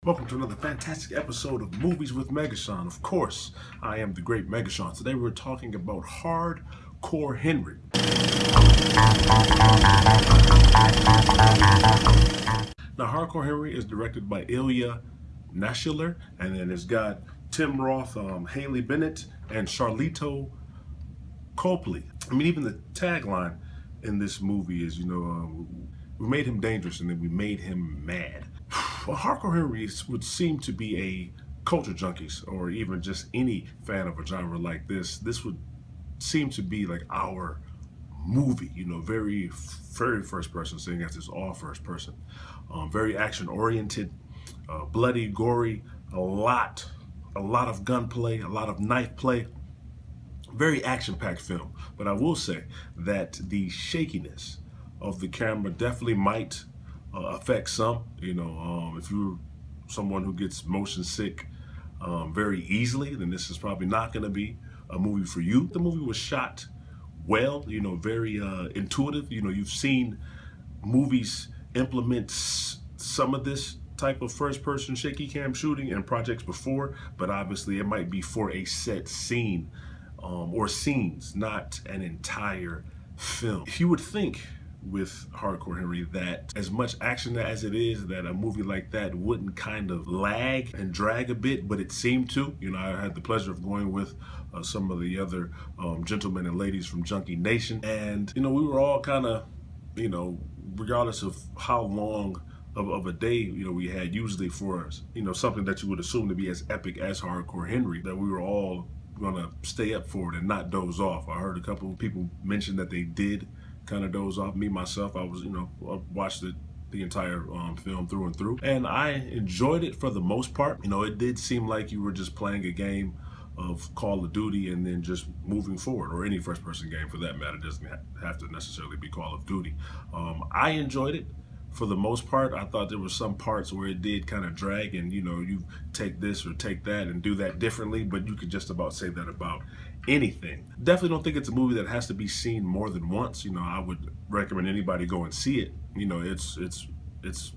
Welcome to another fantastic episode of Movies with MegaShaun. Of course, I am the great MegaShaun. Today we're talking about Hardcore Henry. Now, Hardcore Henry is directed by Ilya Nashiler, and then it's got Tim Roth, Haley Bennett, and Charlito Copley. I mean, even the tagline in this movie is, we made him dangerous and then we made him mad. Well, Hardcore Henry would seem to be a culture junkies, or even just any fan of a genre like this. This would seem to be like our movie, very first person, seeing as it's all first person. Very action oriented, bloody, gory, a lot of gunplay, a lot of knife play. Very action-packed film. But I will say that the shakiness of the camera definitely might affect some. If you're someone who gets motion sick very easily, then this is probably not going to be a movie for you. The movie was shot well, very intuitive. You've seen movies implement some of this type of first-person shaky cam shooting in projects before, but obviously it might be for a set scene or scenes, not an entire film. If you would think with Hardcore Henry that as much action as it is, that a movie like that wouldn't kind of lag and drag a bit, but it seemed to. I had the pleasure of going with some of the other gentlemen and ladies from Junkie Nation, and we were all kind of, regardless of how long of a day we had, usually for something that you would assume to be as epic as Hardcore Henry, that we were all gonna stay up for it and not doze off. I heard a couple of people mention that they did kind of doze off. Me myself, I was I watched the entire film through and through, and I enjoyed it for the most part. It did seem like you were just playing a game of Call of Duty and then just moving forward, or any first person game for that matter. It doesn't have to necessarily be Call of Duty. I enjoyed it for the most part. I thought there were some parts where it did kind of drag, and you take this or take that and do that differently, but you could just about say that about anything. Definitely don't think it's a movie that has to be seen more than once. I would recommend anybody go and see it. It's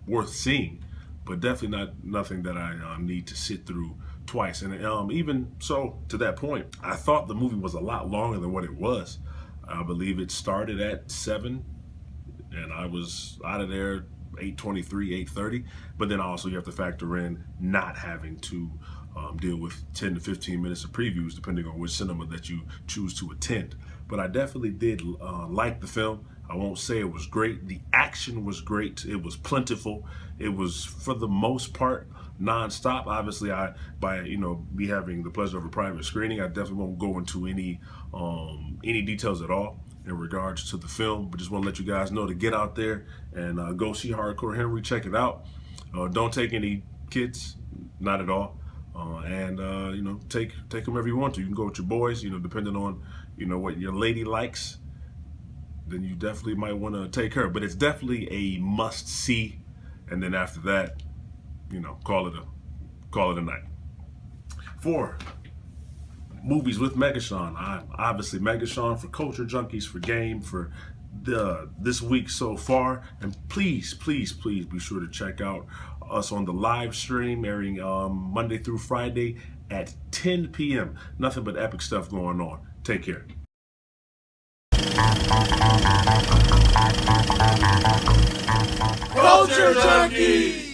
worth seeing, but definitely nothing that I need to sit through twice. And even so, to that point, I thought the movie was a lot longer than what it was. I believe it started at 7, and I was out of there 8:23, 8:30. But then also you have to factor in not having to deal with 10 to 15 minutes of previews, depending on which cinema that you choose to attend. But I definitely did like the film. I won't say it was great. The action was great. It was plentiful. It was, for the most part, nonstop. Obviously, by me having the pleasure of a private screening, I definitely won't go into any details at all in regards to the film, but just want to let you guys know to get out there and go see Hardcore Henry. Check it out. Don't take any kids, not at all. And take them wherever you want to. You can go with your boys, depending on what your lady likes. Then you definitely might want to take her. But it's definitely a must see. And then after that, call it a night. For Movies with MegaShaun, I'm obviously MegaShaun, for Culture Junkies, for Game, for this week so far. And please be sure to check out us on the live stream, airing Monday through Friday at 10 p.m. Nothing but epic stuff going on. Take care. Culture Junkies!